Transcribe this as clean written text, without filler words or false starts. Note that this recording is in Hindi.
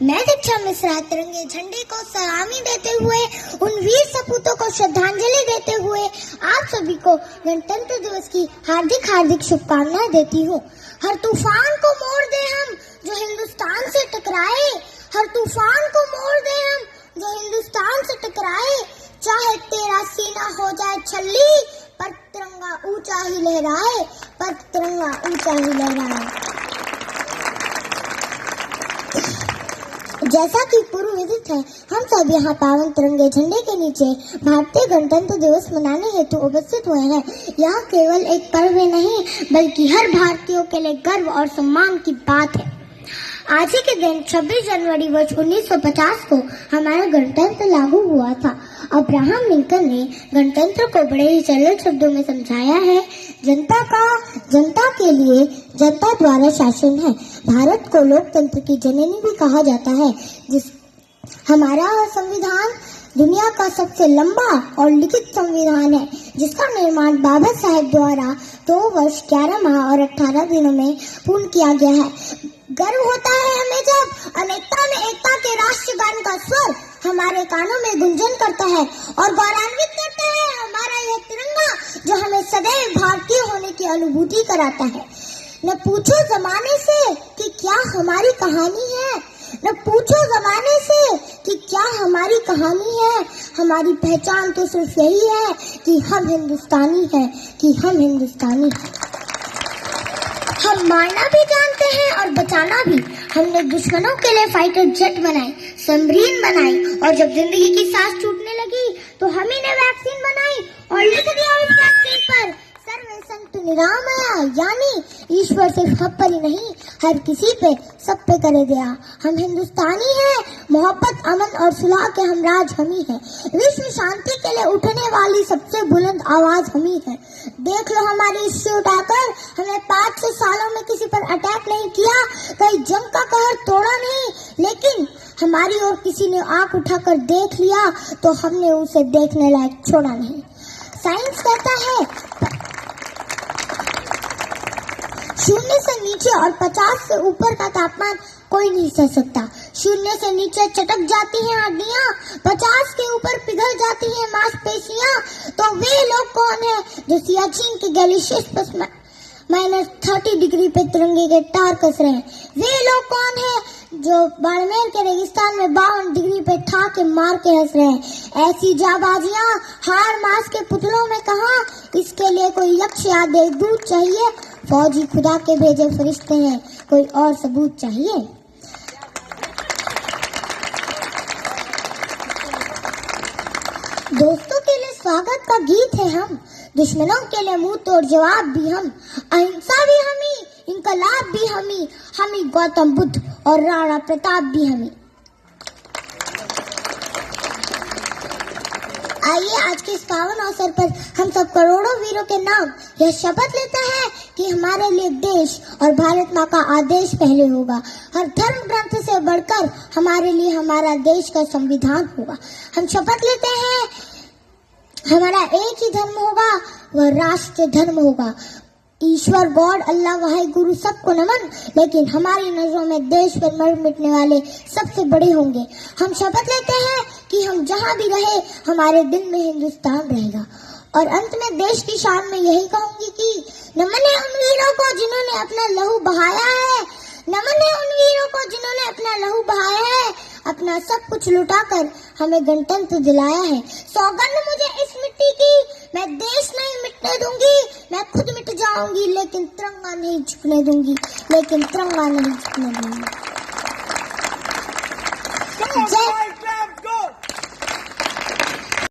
मैं दीक्षा मिश्रा तिरंगे झंडे को सलामी देते हुए उन वीर सपूतों को श्रद्धांजलि देते हुए आप सभी को गणतंत्र दिवस की हार्दिक हार्दिक शुभकामनाएं देती हूँ। हर तूफान को मोड़ दे हम जो हिंदुस्तान से टकराए, हर तूफान को मोड़ दे हम जो हिंदुस्तान से टकराए, चाहे तेरा सीना हो जाए छल्ली पर तिरंगा ऊंचा ही लहराए, पर तिरंगा ऊंचा ही लहराए। जैसा कि पूर्व विदित है, हम सब यहाँ पावन तिरंगे झंडे के नीचे भारतीय गणतंत्र दिवस मनाने हेतु उपस्थित हुए हैं। यह केवल एक पर्व नहीं बल्कि हर भारतीयों के लिए गर्व और सम्मान की बात है। आज ही के दिन 26 जनवरी वर्ष 1950 को हमारा गणतंत्र लागू हुआ था। अब्राहम लिंकन ने गणतंत्र को बड़े ही सरल शब्दों में समझाया है, जनता के लिए जनता द्वारा शासन है। भारत को लोकतंत्र की जननी भी कहा जाता है। हमारा संविधान दुनिया का सबसे लंबा और लिखित संविधान है, जिसका निर्माण बाबा साहेब द्वारा 2 वर्ष 11 माह और 18 दिनों में पूर्ण किया गया है। गर्व होता है हमें जब अनेकता में एकता के राष्ट्रगान का स्वर हमारे कानों में गुंजन करता है और गौरवान्वित करता है हमारा यह तिरंगा जो हमें सदैव भारतीय होने की अनुभूति कराता है। न पूछो जमाने से कि क्या हमारी कहानी है, न पूछो जमाने से कि क्या हमारी कहानी है। हमारी पहचान तो सिर्फ यही है कि हम हिंदुस्तानी हैं, कि हम हिंदुस्तानी हैं। हम मारना भी जानते हैं और बचाना भी। हमने दुश्मनों के लिए फाइटर जेट बनाए, सबमरीन बनाई और जब जिंदगी की सांस छूटने लगी तो हम ही ने वैक्सीन बनाई और लिख दिया उस वैक्सीन पर सर्वे संतु निरामया, यानी ईश्वर सिर्फ हम पर ही नहीं हर किसी पे सब पे करे दया। हम हिंदुस्तानी हैं, मोहब्बत अमन और सुलह के हमराज हम ही हैं। विश्व शांति के लिए उठने वाली सबसे बुलंद आवाज हम ही है। देख लो हमारी इससे उठाकर, हमने 500 सालों में किसी पर अटैक नहीं किया, कहीं जंग का कहर तोड़ा नहीं, लेकिन हमारी ओर किसी ने आंख उठाकर देख लिया तो हमने उसे देखने लायक छोड़ा नहीं। साइंस कहता है 0 से नीचे और 50 से ऊपर का तापमान कोई नहीं सह सकता। 0 से नीचे चटक जाती हैं हड्डियां, 50 के ऊपर पिघल जाती हैं मांसपेशियां। तो वे लोग कौन है जो सियाचिन के ग्लेशियर्स पर -30 डिग्री पे तिरंगे के तार कस रहे हैं? वे लोग कौन है जो बाड़मेर के रेगिस्तान में 52 डिग्री पे ठा के मार के हंस रहे हैं? ऐसी जाबाजियां हार मास के पुतलों में कहां? इसके लिए कोई यक्ष या देवदूत चाहिए? फौजी खुदा के भेजे फरिश्ते हैं, कोई और सबूत चाहिए? दोस्तों के लिए स्वागत का गीत है हम, दुश्मनों के लिए मुंह तोड़ जवाब भी हम, अहिंसा भी हमी, इनकलाब भी हमी गौतम बुद्ध और राणा प्रताप भी हमी। आइए आज के इस पावन अवसर पर हम सब करोड़ों वीरों के नाम यह शपथ लेते हैं कि हमारे लिए देश और भारत माँ का आदेश पहले होगा। हर धर्म ग्रंथ से बढ़कर हमारे लिए हमारा देश का संविधान होगा। हम शपथ लेते हैं हमारा एक ही धर्म होगा, वह राष्ट्र धर्म होगा। ईश्वर गॉड अल्लाह वाहे गुरु सबको नमन, लेकिन हमारी नजरों में देश पर मर मिटने वाले सबसे बड़े होंगे। हम शपथ लेते हैं कि हम जहाँ भी रहे हमारे दिल में हिंदुस्तान रहेगा। और अंत में देश की शान में यही कहूंगी कि नमन है उन वीरों को जिन्होंने अपना लहू बहाया है, नमन है उन वीरों को जिन्होंने अपना लहू बहाया है, अपना सब कुछ लुटाकर हमें गणतंत्र दिलाया है। सौगंध मुझे इस मिट्टी की, मैं देश नहीं मिटने दूंगी, मैं खुद मिट जाऊंगी लेकिन तिरंगा नहीं झुकने दूंगी, लेकिन तिरंगा नहीं झुकने दूंगी। जय